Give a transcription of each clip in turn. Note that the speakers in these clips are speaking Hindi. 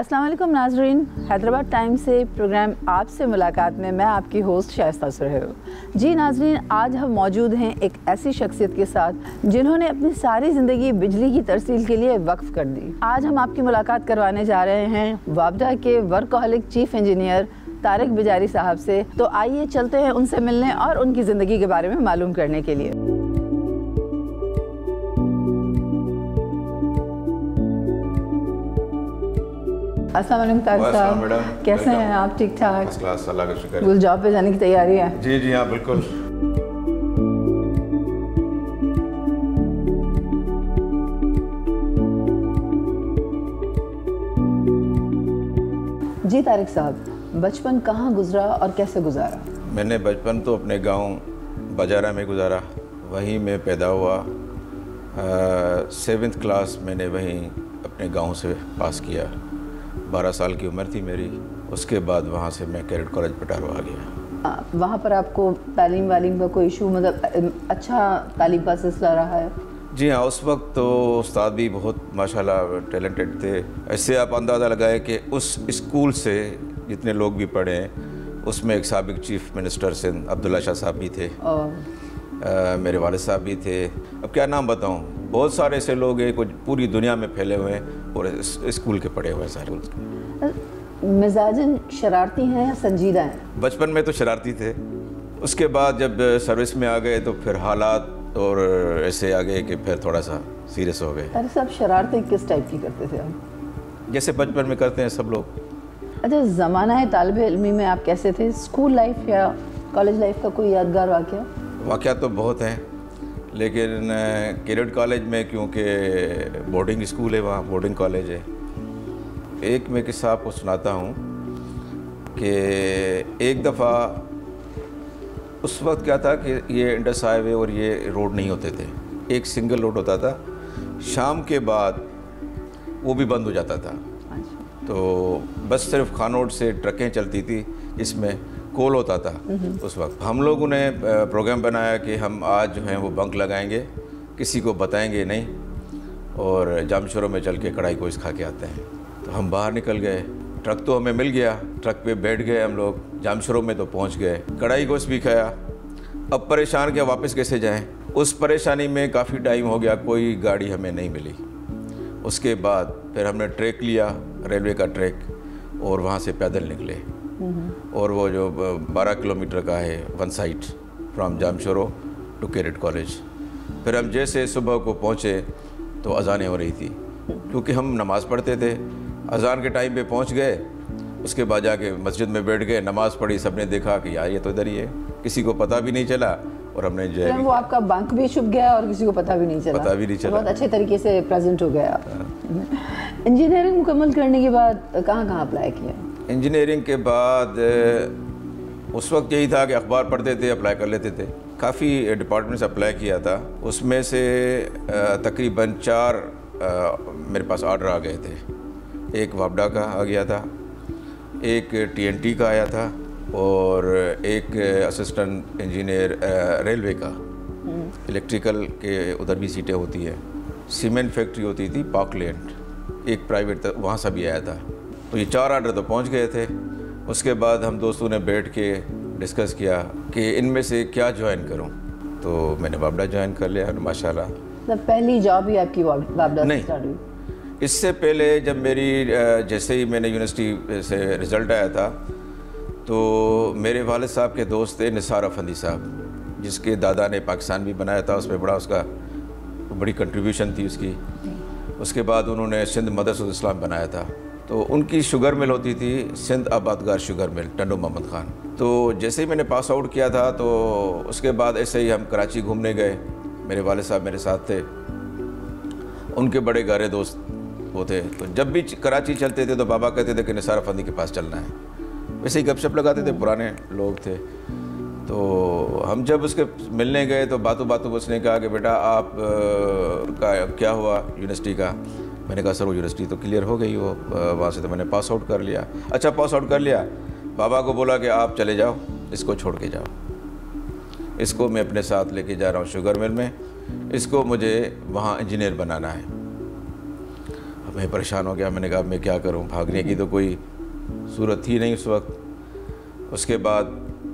अस्सलाम वालेकुम नाज़रीन, हैदराबाद टाइम से प्रोग्राम आपसे मुलाकात में मैं आपकी होस्ट शाइस्ता सुहेल। जी नाज़रीन, आज हम मौजूद हैं एक ऐसी शख्सियत के साथ जिन्होंने अपनी सारी ज़िंदगी बिजली की तरसील के लिए वक्फ कर दी। आज हम आपकी मुलाकात करवाने जा रहे हैं वाबडा के वर्कहॉलिक चीफ इंजीनियर तारिक बिजारी साहब से। तो आइए चलते हैं उनसे मिलने और उनकी ज़िंदगी के बारे में मालूम करने के लिए। अस्सलाम वालेकुम तारिक साहब, कैसे हैं आप? ठीक ठाक? क्लास, अल्लाह का शुक्र है। स्कूल जॉब पे जाने की तैयारी है? जी जी हाँ, बिल्कुल। जी तारिक साहब, बचपन कहाँ गुजरा और कैसे गुजारा? मैंने बचपन तो अपने गांव बाजारा में गुजारा, वहीं मैं पैदा हुआ। 7th क्लास मैंने वहीं अपने गांव से पास किया। 12 साल की उम्र थी मेरी। उसके बाद वहाँ से मैं कैडेट कॉलेज पटारो आ गया। वहाँ पर आपको तालीम वालीम का कोई इशू, मतलब अच्छा तालीम का सिलसिला रहा है? जी हाँ, उस वक्त तो उस्ताद भी बहुत माशाल्लाह टैलेंटेड थे। ऐसे आप अंदाज़ा लगाए कि उस स्कूल से जितने लोग भी पढ़े हैं उसमें एक साबिक चीफ मिनिस्टर सिंध अब्दुल्ला शाह साहब भी थे, मेरे वालिद साहब भी थे। अब क्या नाम बताऊँ, बहुत सारे ऐसे लोग हैं कुछ पूरी दुनिया में फैले हुए हैं और स्कूल के पढ़े हुए हैं सारे। मिजाजन शरारती हैं या संजीदा हैं? बचपन में तो शरारती थे, उसके बाद जब सर्विस में आ गए तो फिर हालात और ऐसे आ गए कि फिर थोड़ा सा सीरियस हो गए। अरे सब शरारतें किस टाइप की करते थे आप? जैसे बचपन में करते हैं सब लोग। अच्छा, ज़माना है तालिब इल्मी में आप कैसे थे? स्कूल लाइफ या कॉलेज लाइफ का कोई यादगार वाक़या? वाक़या तो बहुत हैं, लेकिन कैडेट कॉलेज में क्योंकि बोर्डिंग स्कूल है, वहाँ बोर्डिंग कॉलेज है। एक मैं किस्सा आपको सुनाता हूँ कि एक दफ़ा उस वक्त क्या था कि ये इंडस हाईवे और ये रोड नहीं होते थे, एक सिंगल रोड होता था। शाम के बाद वो भी बंद हो जाता था, तो बस सिर्फ खानोट से ट्रकें चलती थी, इसमें कोल होता था। उस वक्त हम लोगों ने प्रोग्राम बनाया कि हम आज जो हैं वो बंक लगाएंगे, किसी को बताएंगे नहीं, और जामशोरों में चल के कढ़ाई गोश्त खा के आते हैं। तो हम बाहर निकल गए, ट्रक तो हमें मिल गया, ट्रक पे बैठ गए हम लोग, जामशोरों में तो पहुंच गए, कढ़ाई गोश्त भी खाया। अब परेशान क्या, वापस कैसे जाएं? उस परेशानी में काफ़ी टाइम हो गया, कोई गाड़ी हमें नहीं मिली। उसके बाद फिर हमने ट्रैक लिया, रेलवे का ट्रैक, और वहाँ से पैदल निकले। और वो जो 12 किलोमीटर का है one side from Jamshoro to cadet college. फिर हम जैसे सुबह को पहुँचे तो अजानें हो रही थी, क्योंकि हम नमाज़ पढ़ते थे। अजान के टाइम पे पहुँच गए, उसके बाद जाके मस्जिद में बैठ गए, नमाज़ पढ़ी। सबने देखा कि यार ये तो इधर ही है, किसी को पता भी नहीं चला। और हमने जो है वो आपका बंक भी छुप गया और किसी को पता भी नहीं चला। बहुत अच्छे तरीके से प्रेजेंट हो गया। इंजीनियरिंग मुकम्मल करने के बाद कहाँ कहाँ अप्लाई किया? इंजीनियरिंग के बाद उस वक्त यही था कि अखबार पढ़ते थे, अप्लाई कर लेते थे। काफ़ी डिपार्टमेंट से अप्लाई किया था, उसमें से तकरीबन 4 मेरे पास ऑर्डर आ गए थे। एक वाबडा का आ गया था, एक TNT का आया था, और एक असिस्टेंट इंजीनियर रेलवे का। इलेक्ट्रिकल के उधर भी सीटें होती हैं। सीमेंट फैक्ट्री होती थी पार्कलैंड, एक प्राइवेट, वहाँ से भी आया था। तो ये 4 ऑर्डर तो पहुँच गए थे। उसके बाद हम दोस्तों ने बैठ के डिस्कस किया कि इनमें से क्या ज्वाइन करूँ। तो मैंने वाबडा ज्वाइन कर लिया माशाल्लाह। पहली जॉब ही आपकी वाबडा से स्टार्ट हुई? इससे पहले जब मेरी जैसे ही मैंने यूनिवर्सिटी से रिज़ल्ट आया था तो मेरे वालिद साहब के दोस्त थे निसार अफंदी साहब, जिसके दादा ने पाकिस्तान भी बनाया था, उसमें बड़ा उसका बड़ी कंट्रीब्यूशन थी उसकी। उसके बाद उन्होंने सिंध मदरसुल इस्लाम बनाया था। तो उनकी शुगर मिल होती थी सिंध आबादगार शुगर मिल, टंडो मोहम्मद ख़ान। तो जैसे ही मैंने पास आउट किया था तो उसके बाद ऐसे ही हम कराची घूमने गए। मेरे वालिद साहब मेरे साथ थे, उनके बड़े गारे दोस्त वो थे। तो जब भी कराची चलते थे तो बाबा कहते थे कि निसार अफंदी के पास चलना है। वैसे ही गपशप लगाते थे, पुराने लोग थे। तो हम जब उसके मिलने गए तो बातों बातों उसने कहा कि बेटा आप का क्या हुआ यूनिवर्सिटी का? मैंने कहा सर वो यूनिवर्सिटी तो क्लियर हो गई, वो वहाँ से तो मैंने पास आउट कर लिया। अच्छा पास आउट कर लिया, बाबा को बोला कि आप चले जाओ, इसको छोड़ के जाओ, इसको मैं अपने साथ लेके जा रहा हूँ शुगर मिल में, इसको मुझे वहाँ इंजीनियर बनाना है। मैं परेशान हो गया। मैंने कहा मैं क्या करूं, भागने की तो कोई सूरत थी नहीं उस वक्त। उसके बाद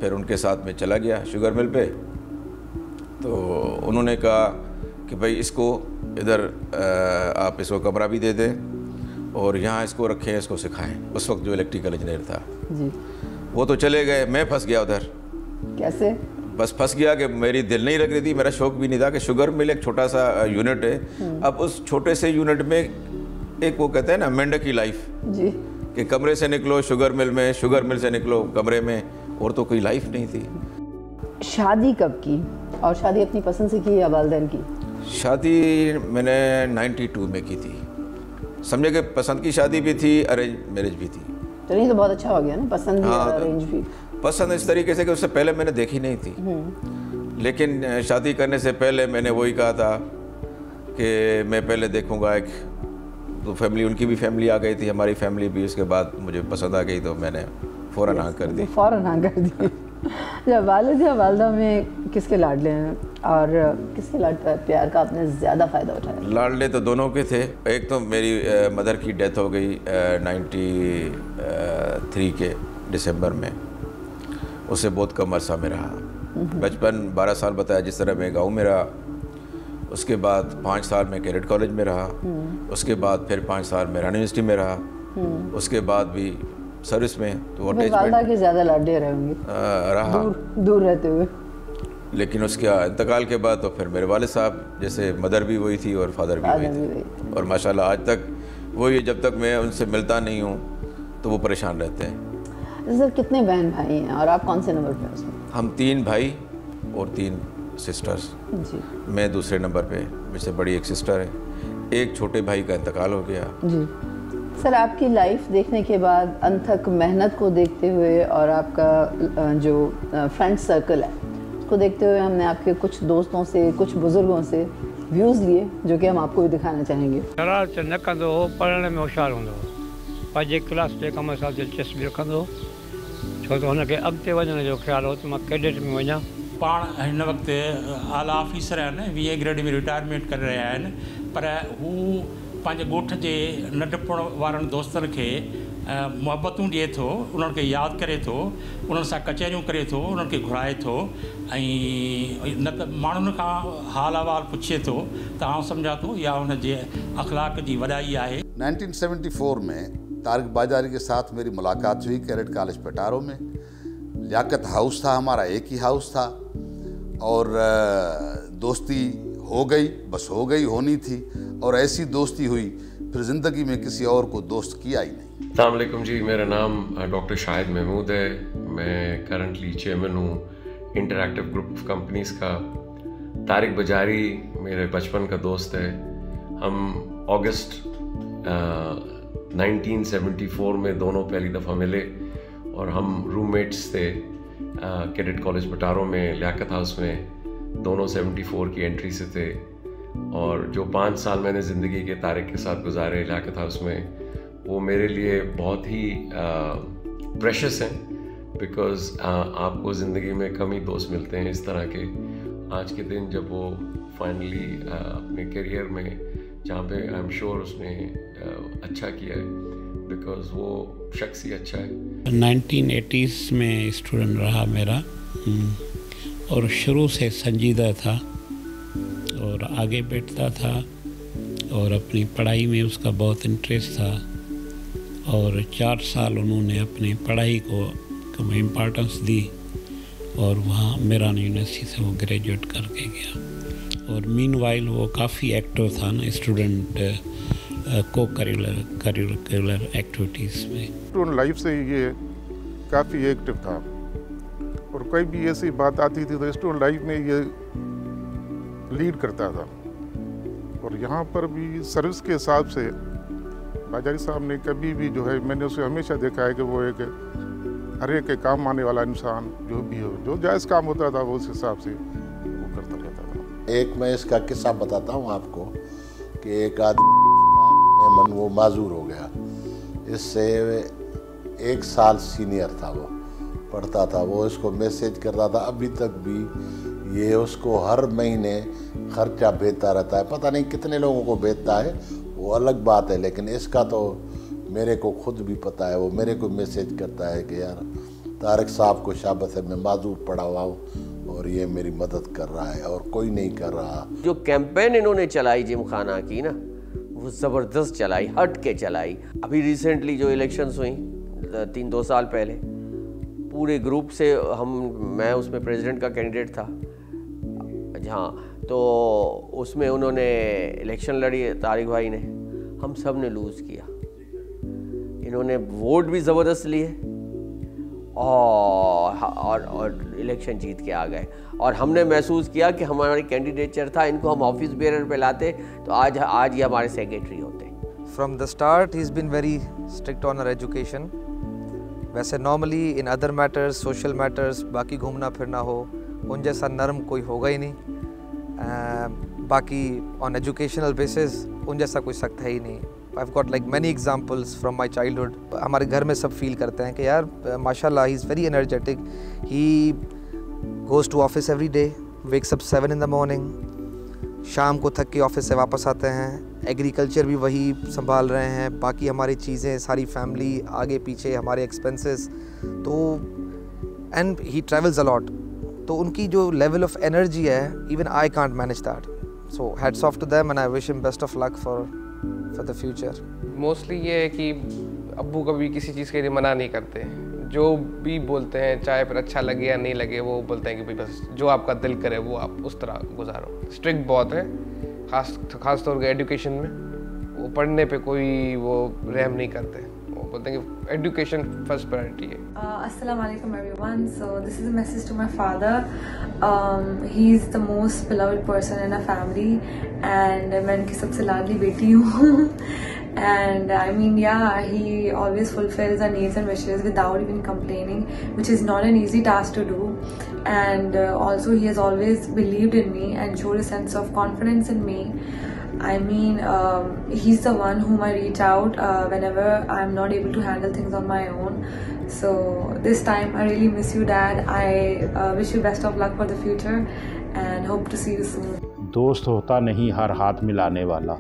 फिर उनके साथ में चला गया शुगर मिल पे। तो उन्होंने कहा कि भाई इसको इधर आप इसको कमरा भी दे दें और यहाँ इसको रखें, इसको सिखाएं। उस वक्त जो इलेक्ट्रिकल इंजीनियर था जी, वो तो चले गए, मैं फंस गया उधर। कैसे? बस फंस गया कि मेरी दिल नहीं लग रही थी, मेरा शौक भी नहीं था कि शुगर मिल एक छोटा सा यूनिट है। अब उस छोटे से यूनिट में एक वो कहते हैं ना मेंढक की लाइफ जी, कि कमरे से निकलो शुगर मिल में, शुगर मिल से निकलो कमरे में, और तो कोई लाइफ नहीं थी। शादी कब की और शादी अपनी पसंद से की या वालिदैन की? शादी मैंने 92 में की थी। समझे कि पसंद की शादी भी थी, अरेंज मैरिज भी थी। चलिए तो बहुत अच्छा हो गया ना, पसंद भी और अरेंज भी। पसंद इस तरीके से कि उससे पहले मैंने देखी नहीं थी, लेकिन शादी करने से पहले मैंने वही कहा था कि मैं पहले देखूंगा। एक तो फैमिली, उनकी भी फैमिली आ गई थी, हमारी फैमिली भी। उसके बाद मुझे पसंद आ गई तो मैंने फ़ौरन हाँ कर दी। फ़ौरन हाँ कर दी। जब वालिद या वालदा में किसके लाडले हैं और किसके लाड प्यार का आपने ज़्यादा फ़ायदा उठाया? लाडले तो दोनों के थे। एक तो मेरी मदर की डेथ हो गई 93 के दिसंबर में। उससे बहुत कम अरसा में रहा। बचपन 12 साल बताया जिस तरह मैं गाँव में रहा। उसके बाद 5 साल में कैडेट कॉलेज में रहा। उसके बाद फिर 5 साल में रानी यूनिवर्सिटी में रहा। उसके बाद भी सर्विस में। तो वालदा के ज़्यादा लाडले रहे होंगे रहा दूर रहते हुए। लेकिन उसके इंतकाल के बाद तो फिर मेरे वालिद साहब, जैसे मदर भी वही थी और फादर भी वही थे। और माशाल्लाह आज तक वही, जब तक मैं उनसे मिलता नहीं हूँ तो वो परेशान रहते हैं। सर कितने बहन भाई हैं और आप कौन से नंबर पे हैं उसमें? हम 3 भाई और 3 सिस्टर्स। जी, मैं दूसरे नंबर पे, मुझसे बड़ी एक सिस्टर है। एक छोटे भाई का इंतकाल हो गया। जी सर, आपकी लाइफ देखने के बाद अनथक मेहनत को देखते हुए और आपका जो फ्रेंड सर्कल है उसको देखते हुए हमने आपके कुछ दोस्तों से, कुछ बुज़ुर्गों से व्यूज़ लिए जो कि हम आपको भी दिखाना चाहेंगे। शरारत न कंदो हो, पढ़ण में होशियारु हूंदो हो, पंहिंजे क्लास जे कम सां दिलचस्पी रखंदो हो, छो त हुनखे अॻिते वञण जो ख़्यालु हो त मां कैडेट में वञा। पाण हिन वक़्तु आला ऑफिसर आहिनि, 20 ग्रेड में रिटायरमेंट करे रहिया आहिनि, पर हू पंहिंजे ॻोठ जे नंढपण वारनि दोस्तनि खे मुहबतूं ॾिए थो, उन्हनि खे यादि करे थो, उन्हनि सां कचहरियूं करे थो, उन्हनि खे घुराए थो ऐं न त माण्हुनि खां हाल अहिवाल पुछे थो। त आउं सम्झां थो इहा हुनजे अख़लाक़ जी वॾाई आहे। 1974 में तारिक बाजारी के साथ मेरी मुलाकात हुई कैडेट कॉलेज पटारो में। लियाकत हाउस था हमारा, एक ही हाउस था, और दोस्ती हो गई, बस हो गई, होनी थी, और ऐसी दोस्ती हुई फिर ज़िंदगी में किसी और को दोस्त किया ही नहीं। अस्सलाम वालेकुम जी, मेरा नाम डॉक्टर शाहिद महमूद है। मैं करंटली चेयरमैन हूँ इंटरैक्टिव ग्रुप ऑफ कंपनीज़ का। तारिक बाजारी मेरे बचपन का दोस्त है। हम अगस्त 1974 में दोनों पहली दफ़ा मिले और हम रूममेट्स थे कैडेट कॉलेज पटारो में, लियाकत हाउस में। दोनों 74 की एंट्री से थे, और जो 5 साल मैंने ज़िंदगी के तारिक के साथ गुजारे लियाकत हाउस में, वो मेरे लिए बहुत ही प्रेशस हैं, बिकॉज़ आपको ज़िंदगी में कम ही दोस्त मिलते हैं इस तरह के। आज के दिन जब वो फाइनली अपने करियर में, जहाँ पे आई एम श्योर उसने अच्छा किया है, बिकॉज़ वो शख्स ही अच्छा है। 1980s में स्टूडेंट रहा मेरा, और शुरू से संजीदा था और आगे बैठता था और अपनी पढ़ाई में उसका बहुत इंटरेस्ट था, और 4 साल उन्होंने अपनी पढ़ाई को इम्पोर्टेंस दी और वहाँ मेरान यूनिवर्सिटी से वो ग्रेजुएट करके गया। और मीनवाइल वो काफ़ी एक्टिव था ना स्टूडेंट को करिकुलर एक्टिविटीज़ में। स्टूडेंट लाइफ से ये काफ़ी एक्टिव था, और कोई भी ऐसी बात आती थी तो स्टूडेंट लाइफ में ये लीड करता था। और यहाँ पर भी सर्विस के हिसाब से बाजारी साहब ने कभी भी जो है, मैंने उसे हमेशा देखा है कि वो एक हर एक के काम आने वाला इंसान जो भी हो, जो जायज़ काम होता था वो उस हिसाब से वो करता रहता था। एक मैं इसका किस्सा बताता हूँ आपको कि एक आदमी में मन वो माजूर हो गया। इससे 1 साल सीनियर था, वो पढ़ता था, वो इसको मैसेज करता था, अभी तक भी ये उसको हर महीने खर्चा भेजता रहता है। पता नहीं कितने लोगों को भेजता है, वो अलग बात है, लेकिन इसका तो मेरे को खुद भी पता है। वो मेरे को मैसेज करता है कि यार तारिक साहब को शाबाश है, मैं माजूर पड़ा हुआ हूँ और ये मेरी मदद कर रहा है और कोई नहीं कर रहा। जो कैंपेन इन्होंने चलाई जिम खाना की ना, वो ज़बरदस्त चलाई, हट के चलाई। अभी रिसेंटली जो इलेक्शंस हुई 3-2 साल पहले, पूरे ग्रुप से मैं उसमें प्रेसिडेंट का कैंडिडेट था। हाँ, तो उसमें उन्होंने इलेक्शन लड़ी, तारिक भाई ने, हम सब ने लूज़ किया। इन्होंने वोट भी ज़बरदस्त लिए और इलेक्शन जीत के आ गए। और हमने महसूस किया कि हमारी कैंडिडेचर था, इनको हम ऑफिस बेरर पे लाते तो आज ये हमारे सेक्रेटरी होते। From the start he is been very strict on our education. वैसे normally in other matters, social matters, बाकी घूमना फिरना हो, उन जैसा नर्म कोई होगा ही नहीं। बाकी ऑन एजुकेशनल बेसिस उन जैसा कोई सख्त है ही नहीं। I've got like many examples from my childhood. हमारे घर में सब फील करते हैं कि यार माशाल्लाह he is very energetic. He goes to office every day, wakes up 7 in the morning. शाम को थक के ऑफिस से वापस आते हैं। एग्रीकल्चर भी वही संभाल रहे हैं, बाकी हमारी चीज़ें, सारी फैमिली, आगे पीछे हमारे एक्सपेंसेस, तो and he travels a lot. तो उनकी जो लेवल ऑफ एनर्जी है, even I can't manage that. So hats off to them and I wish him best of luck for the future. Mostly ये है कि अब्बू कभी किसी चीज़ के लिए मना नहीं करते, जो भी बोलते हैं, चाहे फिर अच्छा लगे या नहीं लगे, वो बोलते हैं कि भाई बस जो आपका दिल करे वो आप उस तरह गुजारो। स्ट्रिक्ट बहुत है, खास तौर पर एजुकेशन में। वो पढ़ने पे कोई वो रहम नहीं करते, वो बोलते हैं कि एजुकेशन फर्स्ट प्रायोरिटी है। Assalamu alaikum everyone. So this is a message to my father. He is the most beloved person in our family and मैं उनकी सबसे लाडली बेटी हूँ। And I mean, yeah, he always fulfills our needs and wishes without even complaining, which is not an easy task to do. And also he has always believed in me and showed a sense of confidence in me. I mean, he's the one whom I reach out whenever I'm not able to handle things on my own. So this time I really miss you, Dad. I wish you best of luck for the future and hope to see you soon. दोस्त होता नहीं हर हाथ मिलाने वाला,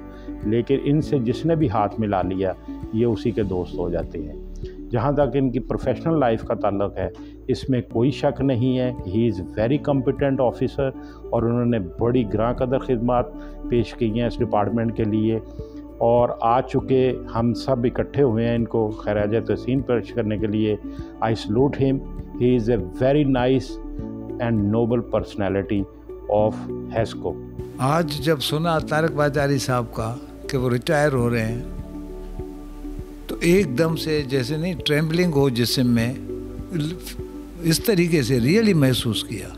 लेकिन इनसे जिसने भी हाथ मिला लिया ये उसी के दोस्त हो जाते हैं। जहाँ तक इनकी प्रोफेशनल लाइफ का ताल्लुक़ है, इसमें कोई शक नहीं है। He is very competent officer और उन्होंने बड़ी ग्रां कदर खिदमत पेश की हैं इस डिपार्टमेंट के लिए और आ चुके हम सब इकट्ठे हुए हैं इनको खैराज तहसीन पेश करने के लिए। I salute him. He is a very nice and noble personality of HESCO. आज जब सुना तारिक बाजारी साहब का कि वो रिटायर हो रहे हैं तो एकदम से जैसे नहीं ट्रेम्बलिंग हो जिस्म में, इस तरीके से रियली महसूस किया।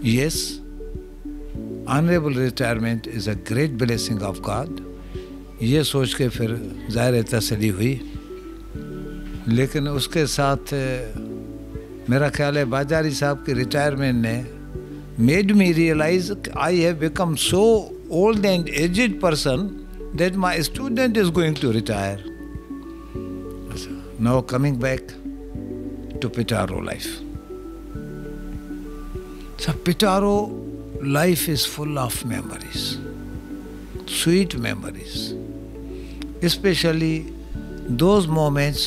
Yes, honourable retirement is a great blessing of God, ये सोच के फिर ज़ाहिर तसल्ली हुई। लेकिन उसके साथ मेरा ख्याल है बाजारी साहब के रिटायरमेंट ने made me realise I have become so old and aged person that my student is going to retire. Now coming back to Pitaro life. So Pitaro life is full of memories, sweet memories, especially those moments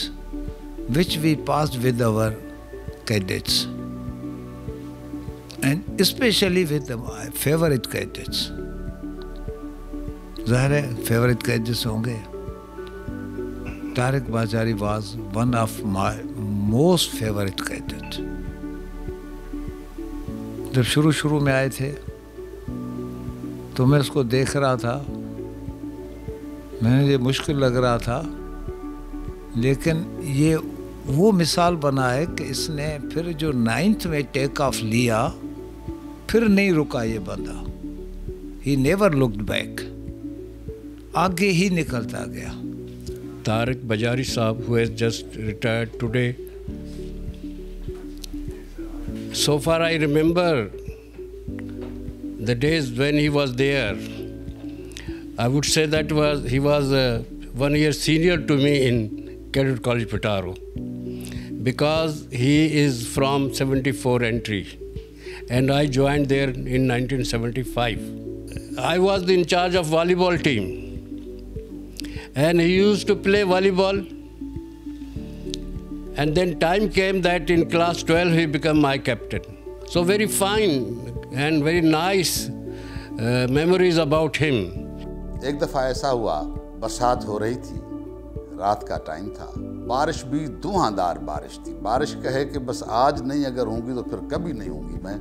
which we passed with our cadets and especially with my favorite cadets. ज़ाहिर है फेवरेट कैडेट्स होंगे। तारिक बाजारी was one of my most favourite cadet. जब शुरू में आए थे तो मैं उसको देख रहा था, मैंने ये मुश्किल लग रहा था, लेकिन ये वो मिसाल बना है कि इसने फिर जो 9th में टेक ऑफ लिया फिर नहीं रुका ये बंदा। ही नेवर लुक्ड बैक, आगे ही निकलता गया। Tariq Bajari Saab, who has just retired today. So far I remember the days when he was there. I would say that he was 1 year senior to me in Cadet College Pitaro, because he is from 74 entry and I joined there in 1975. I was in charge of volleyball team. And he used to play volleyball. And then time came that in class 12 he became my captain. So very fine and very nice memories about him. एक दफ़ा ऐसा हुआ, बरसात हो रही थी, रात का टाइम था, बारिश भी धुआंधार बारिश थी। बारिश कहे कि बस आज नहीं अगर होंगी तो फिर कभी नहीं होंगी। मैं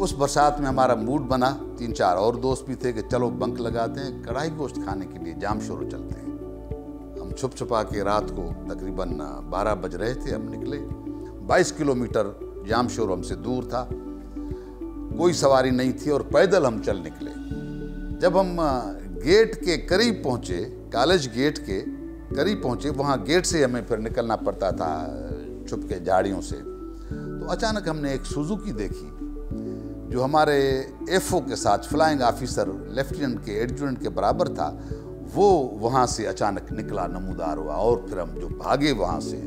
उस बरसात में हमारा मूड बना, 3-4 और दोस्त भी थे कि चलो बंक लगाते हैं, कढ़ाई गोश्त खाने के लिए जामशोरो चलते हैं। हम छुप छुपा के रात को तकरीबन 12 बज रहे थे, हम निकले। 22 किलोमीटर जामशोरो हमसे दूर था, कोई सवारी नहीं थी और पैदल हम चल निकले। जब हम गेट के करीब पहुँचे, कॉलेज गेट के करीब पहुँचे, वहाँ गेट से हमें फिर निकलना पड़ता था छुप के झाड़ियों से, तो अचानक हमने एक सुजुकी देखी जो हमारे एफओ के साथ फ्लाइंग ऑफिसर लेफ्टिनेंट के एडजुटेंट के बराबर था। वो वहाँ से अचानक निकला, नमूदार हुआ, और फिर हम जो भागे वहाँ से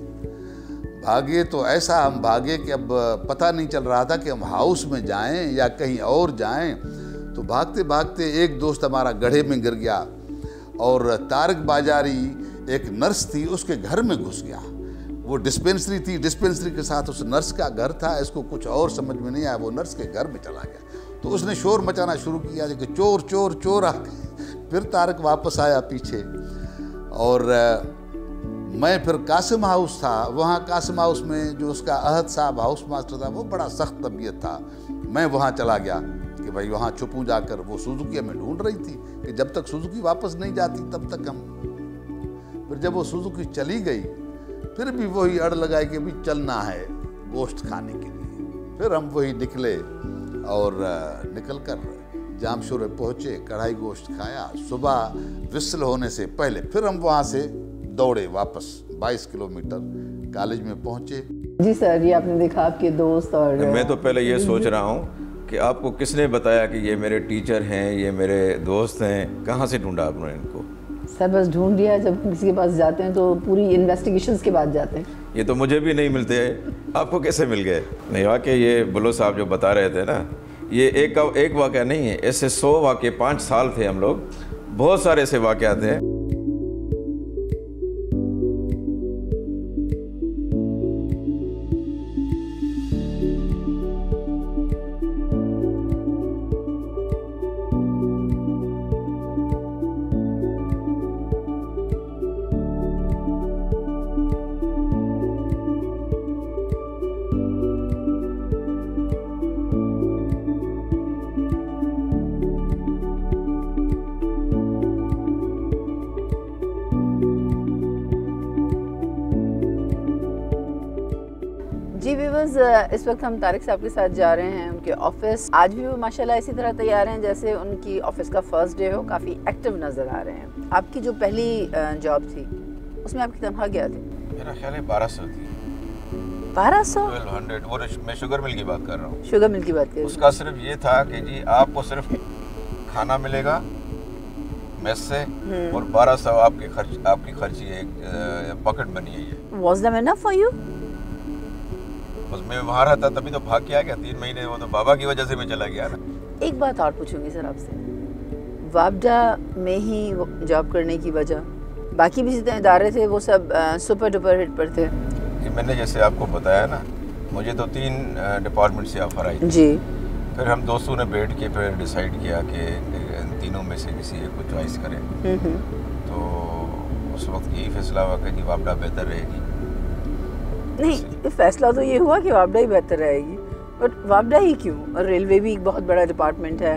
भागे तो ऐसा हम भागे कि अब पता नहीं चल रहा था कि हम हाउस में जाएं या कहीं और जाएं। तो भागते भागते एक दोस्त हमारा गड्ढे में गिर गया और तारक बाजारी एक नर्स थी, उसके घर में घुस गया। वो डिस्पेंसरी थी, डिस्पेंसरी के साथ उस नर्स का घर था। इसको कुछ और समझ में नहीं आया, वो नर्स के घर में चला गया। तो उसने शोर मचाना शुरू किया कि चोर चोर चोर आ गए। फिर तारक वापस आया पीछे, और मैं फिर कासिम हाउस था, वहाँ कासिम हाउस में जो उसका अहद साहब हाउस मास्टर था, वो बड़ा सख्त तबीयत था। मैं वहाँ चला गया कि भाई वहाँ छुपूँ जाकर। वो सुजुकी हमें ढूंढ रही थी कि जब तक सुजुकी वापस नहीं जाती तब तक हम। फिर जब वो सुजुकी चली गई, फिर भी वही अड़ लगाई कि भी चलना है गोश्त खाने के लिए। फिर हम वही निकले और निकल कर जामशोरे पहुँचे, कढ़ाई गोश्त खाया। सुबह विसल होने से पहले फिर हम वहाँ से दौड़े वापस 22 किलोमीटर, कॉलेज में पहुँचे। जी सर, ये आपने देखा आपके दोस्त। और मैं तो पहले ये सोच रहा हूँ कि आपको किसने बताया कि ये मेरे टीचर हैं, ये मेरे दोस्त हैं, कहाँ से ढूंढा आपने इनको? सर बस ढूंढ लिया। जब किसी के पास जाते हैं तो पूरी इन्वेस्टिगेशंस के बाद जाते हैं। ये तो मुझे भी नहीं मिलते, आपको कैसे मिल गए? नहीं, वाकई ये बुल्लो साहब जो बता रहे थे ना, ये एक वाक़या नहीं है, ऐसे 100 वाक़े। 5 साल थे हम लोग, बहुत सारे ऐसे वाक़यात हैं। जी व्यूअर्स, इस वक्त हम तारिक साहब के साथ जा रहे हैं उनके ऑफिस। आज भी वो माशाल्लाह इसी तरह तैयार हैं जैसे उनकी ऑफिस का फर्स्ट डे हो। काफ़ी एक्टिव नज़र आ रहे हैं। आपकी जो पहली जॉब थी उसमें आपकी तनख्वाह क्या थी? मेरा ख्याल है 1200 थी। 1200? 1200। वो मैं शुगर मिल की बात कर रहा हूँ। शुगर मिल की बात कर रही हूँ। उसका सिर्फ ये था कि जी आपको सिर्फ खाना मिलेगा मेस से, और 1200 आपकी खर्ची एक पॉकेट मनी है। ये was that enough for you? बस मैं वहाँ रहता तभी तो भाग के आ गया 3 महीने। वो तो बाबा की वजह से मैं चला गया ना। एक बात और पूछूंगी सर आपसे, वापडा में ही जॉब करने की वजह, बाकी भी जितने इदारे थे वो सब सुपर डुपर हिट पर थे? मैंने जैसे आपको बताया ना, मुझे तो 3 डिपार्टमेंट से ऑफर आई जी। फिर हम दोस्तों ने बैठ के फिर डिसाइड किया कि इन तीनों में से किसी एक को चॉइस करें। तो उस वक्त यही फैसला हुआ कि वापडा बेहतर रहेगी। नहीं, फैसला तो ये हुआ कि वापडा ही बेहतर रहेगी, बट वापडा ही क्यों? और रेलवे भी एक बहुत बड़ा डिपार्टमेंट है।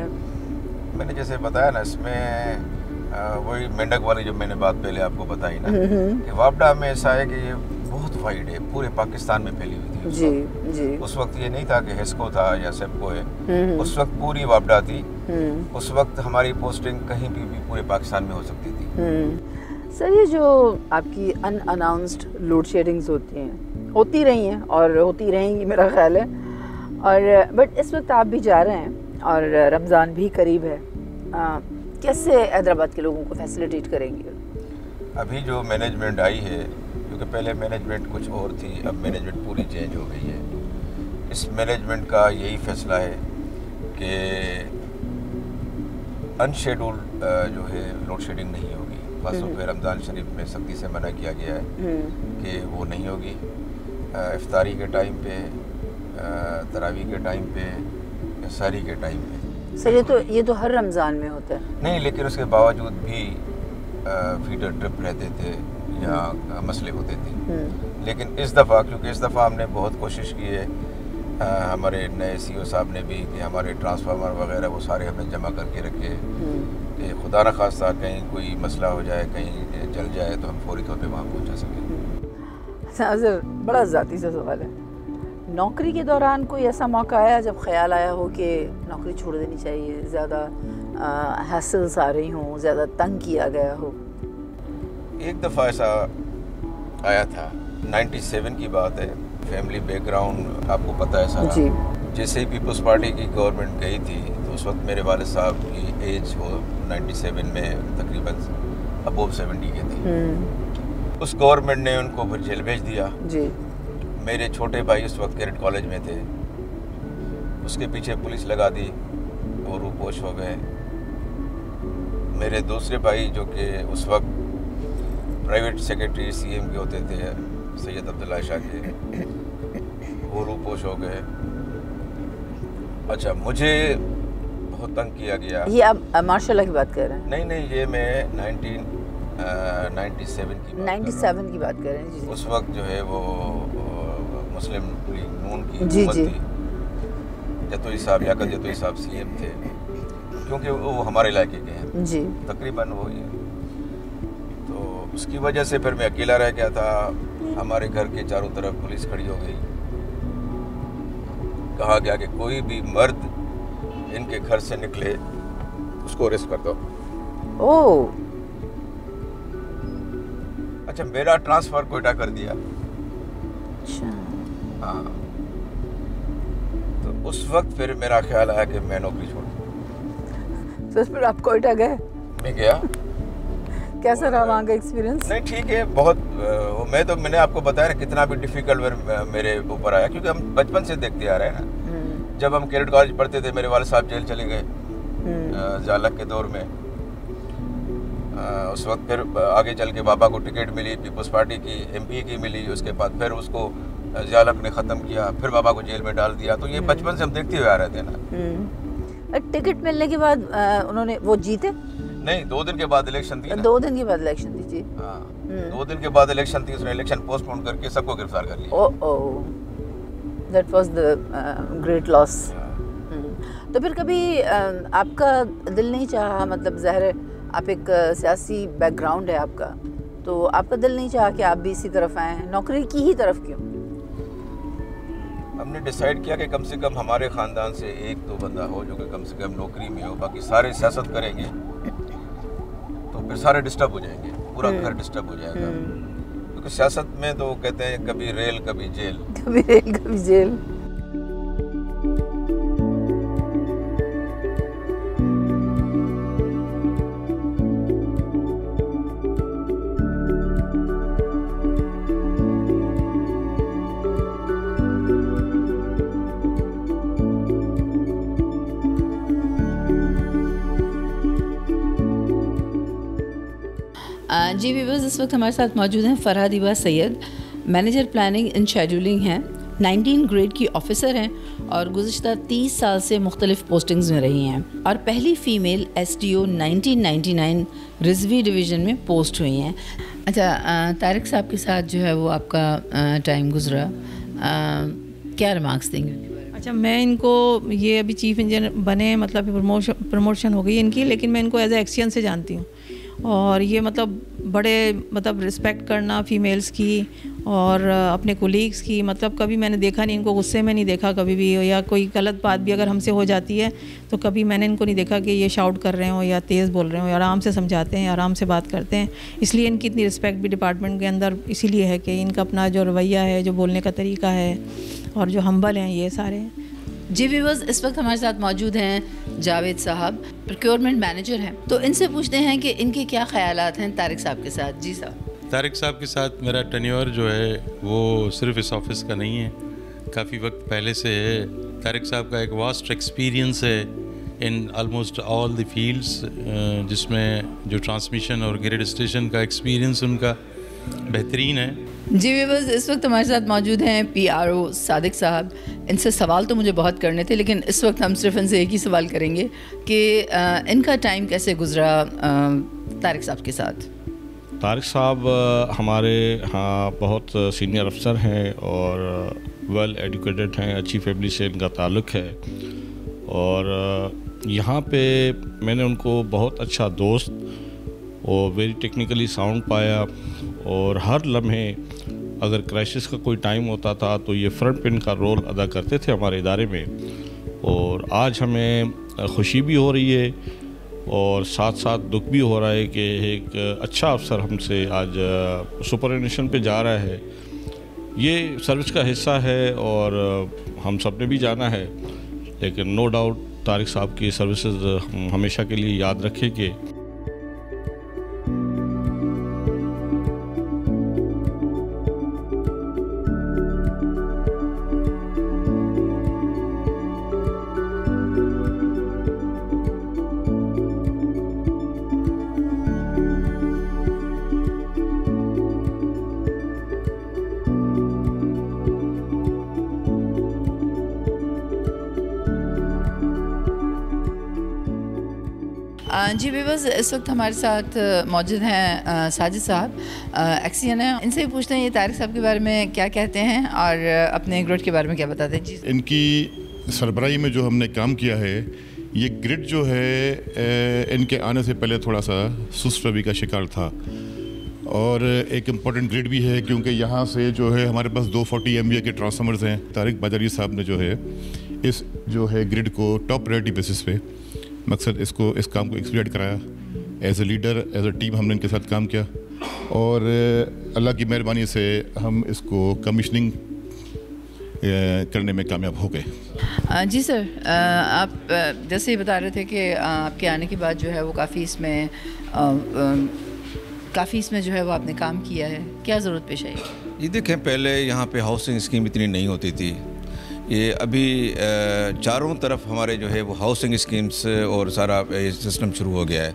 मैंने जैसे बताया ना, इसमें वही मेंढक वाली जो मैंने बात पहले आपको बताई ना, कि वापडा में ऐसा है कि ये बहुत वाइड है, पूरे पाकिस्तान में फैली हुई थी। जी। उस वक्त ये नहीं था कि हेस्को था या सेप्को है, उस वक्त पूरी वापडा थी। उस वक्त हमारी पोस्टिंग कहीं भी पूरे पाकिस्तान में हो सकती थी। सर, ये जो आपकी अनअनाउंस्ड लोड शेडिंग्स होती हैं, होती रही हैं और होती रहेंगी मेरा ख्याल है, और बट इस वक्त आप भी जा रहे हैं और रमज़ान भी करीब है, कैसे हैदराबाद के लोगों को फैसिलिटेट करेंगे? अभी जो मैनेजमेंट आई है, क्योंकि पहले मैनेजमेंट कुछ और थी, अब मैनेजमेंट पूरी चेंज हो गई है। इस मैनेजमेंट का यही फैसला है कि अनशेड्यूल्ड जो है लोड शेडिंग नहीं होगी। खासतौर पर रमज़ान शरीफ में सख्ती से मना किया गया है कि वो नहीं होगी। इफ्तारी के टाइम पे, तरावी के टाइम पे, सारी के टाइम पे। सर ये तो हर रमज़ान में होता है। नहीं, लेकिन उसके बावजूद भी फीडर ट्रिप रहते थे या मसले होते थे। लेकिन इस दफ़ा, क्योंकि इस दफ़ा हमने बहुत कोशिश की है, हमारे नए CEO साहब ने भी, कि हमारे ट्रांसफार्मर वगैरह वो सारे हमने जमा करके रखे कि खुदा न खास्ता कहीं कोई मसला हो जाए, कहीं जल जाए तो हम फौरी तौर पे वहाँ पहुँचा सकें। सर बड़ा ज़ाती सा सवाल है, नौकरी के दौरान कोई ऐसा मौका आया जब ख्याल आया हो कि नौकरी छोड़ देनी चाहिए, ज़्यादा हैसल्स आ रही हों, ज़्यादा तंग किया गया हो? एक दफ़ा ऐसा आया था, 97 की बात है। फैमिली बैकग्राउंड आपको पता है सारा। जी। जैसे ही पीपल्स पार्टी की गवर्नमेंट गई थी तो उस वक्त मेरे वालिद साहब की एज वो 97 में तकरीबन अबोव 70 के थे। उस गवर्नमेंट ने उनको फिर जेल भेज दिया। जी। मेरे छोटे भाई उस वक्त कैडेट कॉलेज में थे, उसके पीछे पुलिस लगा दी, वो रूपोश हो गए। मेरे दूसरे भाई जो कि उस वक्त प्राइवेट सेक्रेटरी CM के होते थे, सैयद अब्दुल्ला शाह के, वो रूपोश हो गए। अच्छा, मुझे बहुत तंग किया गया। ये आप माशाल्लाह की बात कर रहे हैं? नहीं, ये मैं 1997 की बात कर रहे हैं। जी। उस वक्त जो है वो मुस्लिम लीग नून की हुकूमत थी। जतोई साहब, याकत जतोई साहब CM थे, क्योंकि वो हमारे इलाके के हैं। जी। तकरीबन वो ही। तो उसकी वजह से फिर मैं अकेला रह गया था। हमारे घर के चारों तरफ पुलिस खड़ी हो गई। कहा गया कि कोई भी मर्द इनके घर से निकले उसको अरेस्ट कर दो। ओह। अच्छा, मेरा ट्रांसफर कोयटा कर दिया। अच्छा। हाँ, तो उस वक्त फिर मेरा ख्याल आया कि मैं नौकरी छोड़ दूं। तो फिर आप कोयटा गए? मैं गया। कैसा रहा वहाँ का एक्सपीरियंस? नहीं, ठीक है, बहुत। मैंने आपको बताया ना कितना भी डिफ़िकल्ट मेरे ऊपर आया, क्योंकि हम बचपन से देखते आ रहे हैं ना। जब हम कैडेट कॉलेज पढ़ते थे, मेरे वालिद साहब जेल चले गए ज़ालक के दौर में। उस वक्त फिर आगे चल के बाबा को टिकट मिली, पीपल्स पार्टी की MP की मिली। उसके बाद फिर उसको ज़ालक ने ख़त्म किया, फिर बाबा को जेल में डाल दिया। तो ये बचपन से हम देखते हुए आ रहे थे ना। टिकट मिलने के बाद उन्होंने वो जीते? नहीं, 2 दिन के बाद इलेक्शन थी ना। 2 दिन के बाद इलेक्शन थी। जी। हाँ, 2 दिन के बाद इलेक्शन थी। उसने इलेक्शन पोस्टपोन करके सबको गिरफ्तार कर लिया। Oh, that was the great loss. तो फिर कभी आपका दिल नहीं चाहा, मतलब ज़ाहिर है आप एक सियासी बैकग्राउंड है आपका, तो आपका दिल नहीं चाहा कि आप भी इसी तरफ आएँ, नौकरी की ही तरफ क्यों? हमने डिसाइड किया कि कम से कम हमारे ख़ानदान से 1-2 बंदा हो जो कि कम से कम नौकरी में हो। बाकी सारे सियासत करेंगे तो फिर सारे डिस्टर्ब हो जाएंगे, पूरा घर डिस्टर्ब हो जाएगा। क्योंकि सियासत में तो कहते हैं कभी रेल कभी जेल। कभी रेल कभी जेल। जी व्यूअर्स, इस वक्त हमारे साथ मौजूद हैं Farhad Hiba Syed, manager planning and scheduling हैं, 19 ग्रेड की ऑफिसर हैं और गुज़िश्ता 30 साल से मुख्तलिफ पोस्टिंग्स में रही हैं और पहली फ़ीमेल SDO 1999 रिजवी डिवीज़न में पोस्ट हुई हैं। अच्छा, तारिक साहब के साथ जो है वो आपका टाइम गुजरा, क्या रिमार्क्स देंगे? अच्छा, मैं इनको ये अभी चीफ़ इंजीनियर बने, मतलब प्रमोशन हो गई इनकी, लेकिन मैं इनको एज ए एक्सियन से जानती हूँ और ये मतलब बड़े रिस्पेक्ट करना फीमेल्स की और अपने कोलीग्स की, मतलब कभी मैंने देखा नहीं इनको गुस्से में नहीं देखा कभी भी, या कोई गलत बात भी अगर हमसे हो जाती है तो कभी मैंने इनको नहीं देखा कि ये शाउट कर रहे हो या तेज़ बोल रहे हो, आराम से समझाते हैं, आराम से बात करते हैं। इसलिए इनकी इतनी रिस्पेक्ट भी डिपार्टमेंट के अंदर इसीलिए है कि इनका अपना जो रवैया है, जो बोलने का तरीका है और जो हम्बल हैं ये सारे। जी व्यूअर्स, इस वक्त हमारे साथ मौजूद हैं जावेद साहब, प्रोक्योरमेंट मैनेजर हैं, तो इनसे पूछते हैं कि इनके क्या ख्यालात हैं तारिक साहब के साथ। जी साहब। तारिक साहब के साथ मेरा टेन्योर जो है वो सिर्फ इस ऑफिस का नहीं है, काफ़ी वक्त पहले से है। तारिक साहब का एक वास्ट एक्सपीरियंस है in almost all the fields, जिसमें जो ट्रांसमिशन और ग्रिड स्टेशन का एक्सपीरियंस उनका बेहतरीन है। जी व्यूअर्स, इस वक्त हमारे साथ मौजूद हैं PRO सादिक साहब। इनसे सवाल तो मुझे बहुत करने थे, लेकिन इस वक्त हम सिर्फ इनसे एक ही सवाल करेंगे कि इनका टाइम कैसे गुजरा तारिक साहब के साथ। तारिक साहब हमारे यहाँ बहुत सीनियर अफसर हैं और वेल एजुकेटेड हैं, अच्छी फैमिली से इनका ताल्लुक़ है और यहाँ पे मैंने उनको बहुत अच्छा दोस्त और वेरी टेक्निकली साउंड पाया और हर लम्हे अगर क्राइसिस का कोई टाइम होता था तो ये फ्रंट पिन का रोल अदा करते थे हमारे इदारे में। और आज हमें खुशी भी हो रही है और साथ साथ दुख भी हो रहा है कि एक अच्छा अफसर हमसे आज सुपरएनुशन पे जा रहा है। ये सर्विस का हिस्सा है और हम सब ने भी जाना है, लेकिन नो डाउट तारिक साहब की सर्विसेज हम हमेशा के लिए याद रखेंगे। जी व्यूअर्स, इस वक्त हमारे साथ मौजूद हैं साजिद साहब, एक्सियन है। इनसे भी पूछते हैं ये तारिक साहब के बारे में क्या कहते हैं और अपने ग्रिड के बारे में क्या बताते हैं। जी, इनकी सरबराही में जो हमने काम किया है, ये ग्रिड जो है इनके आने से पहले थोड़ा सा सुस्त रवि का शिकार था और एक इम्पॉर्टेंट ग्रिड भी है क्योंकि यहाँ से जो है हमारे पास 240 MVA के ट्रांसफार्मर्स हैं। तारिक बाजारी साहब ने जो है इस जो है ग्रिड को टॉप प्रायोरिटी बेसिस पे मकसद इस काम को एक्सपीरियड कराया। As a leader, as a team हमने इनके साथ काम किया और अल्लाह की मेहरबानी से हम इसको कमीशनिंग करने में कामयाब हो गए। जी सर, आप जैसे ही बता रहे थे कि आपके आने के बाद जो है वो काफ़ी इसमें जो है वो आपने काम किया है, क्या ज़रूरत पेश आई? ये देखें, पहले यहाँ पे हाउसिंग स्कीम इतनी नहीं होती थी। ये अभी चारों तरफ हमारे जो है वो हाउसिंग स्कीम्स और सारा सिस्टम शुरू हो गया है।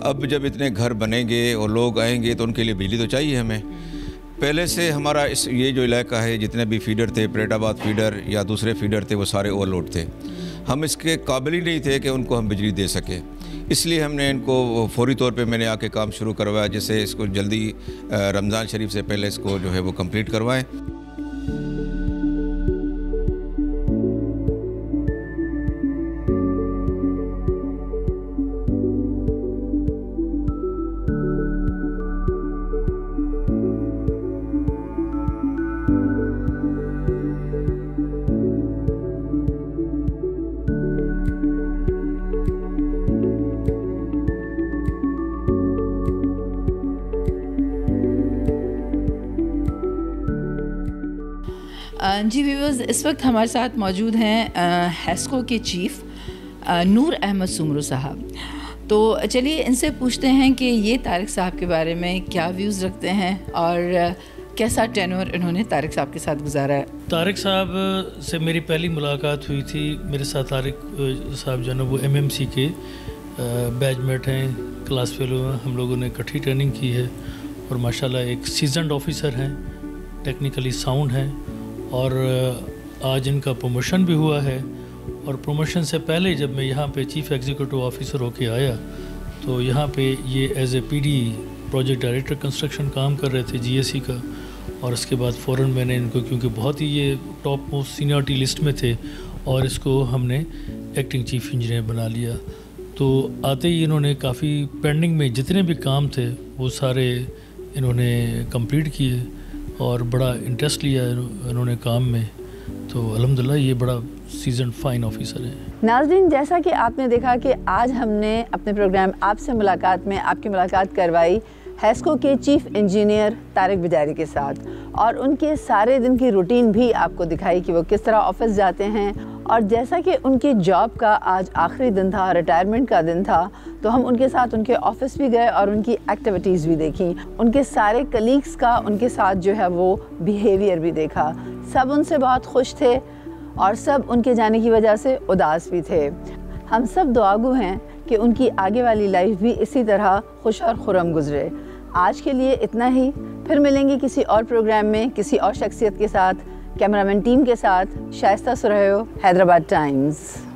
अब जब इतने घर बनेंगे और लोग आएंगे तो उनके लिए बिजली तो चाहिए हमें। पहले से हमारा ये जो इलाका है, जितने भी फीडर थे, परेटाबाद फीडर या दूसरे फीडर थे, वो सारे ओवरलोड थे। हम इसके काबिल ही नहीं थे कि उनको हम बिजली दे सके, इसलिए हमने इनको फौरी तौर पे मैंने आके काम शुरू करवाया, जिससे इसको जल्दी रमज़ान शरीफ से पहले इसको जो है वो कंप्लीट करवाएं। जी व्यूअर्स, इस वक्त हमारे साथ मौजूद हैं हैस्को के चीफ नूर अहमद सुमरू साहब। तो चलिए इनसे पूछते हैं कि ये तारिक साहब के बारे में क्या व्यूज़ रखते हैं और कैसा टेन्योर इन्होंने तारिक साहब के साथ गुजारा है। तारिक साहब से मेरी पहली मुलाकात हुई थी। मेरे साथ तारिक साहब जो है वो MMC के बैचमेट हैं, क्लास फेलो हैं। हम लोगों ने इकट्ठी ट्रेनिंग की है और माशाल्लाह एक सीजनड ऑफिसर हैं, टेक्निकली साउंड हैं और आज इनका प्रमोशन भी हुआ है। और प्रमोशन से पहले जब मैं यहाँ पे चीफ़ एग्जीक्यूटिव ऑफिसर होके आया तो यहाँ पे ये as a PD project director construction काम कर रहे थे GSE का। और उसके बाद फ़ौरन मैंने इनको, क्योंकि बहुत ही ये टॉप मोस्ट सीनियरिटी लिस्ट में थे, और इसको हमने एक्टिंग चीफ इंजीनियर बना लिया। तो आते ही इन्होंने काफ़ी पेंडिंग में जितने भी काम थे वो सारे इन्होंने कंप्लीट किए और बड़ा इंटरेस्ट लिया इन्होंने काम में। तो अल्हम्दुलिल्लाह ये बड़ा सीजन फाइन ऑफिसर है। नाज़रीन, जैसा कि आपने देखा कि आज हमने अपने प्रोग्राम आपसे मुलाकात में आपकी मुलाकात करवाई हैस्को के चीफ इंजीनियर तारिक बाजारी के साथ, और उनके सारे दिन की रूटीन भी आपको दिखाई कि वो किस तरह ऑफिस जाते हैं। और जैसा कि उनकी जॉब का आज आखिरी दिन था, रिटायरमेंट का दिन था, तो हम उनके साथ उनके ऑफिस भी गए और उनकी एक्टिविटीज़ भी देखी, उनके सारे कलीग्स का उनके साथ जो है वो बिहेवियर भी देखा। सब उनसे बहुत खुश थे और सब उनके जाने की वजह से उदास भी थे। हम सब दुआगो हैं कि उनकी आगे वाली लाइफ भी इसी तरह खुश और खुर्रम गुजरे। आज के लिए इतना ही, फिर मिलेंगे किसी और प्रोग्राम में किसी और शख्सियत के साथ। कैमरामैन टीम के साथ शाइस्ता सुरैयो, हैदराबाद टाइम्स।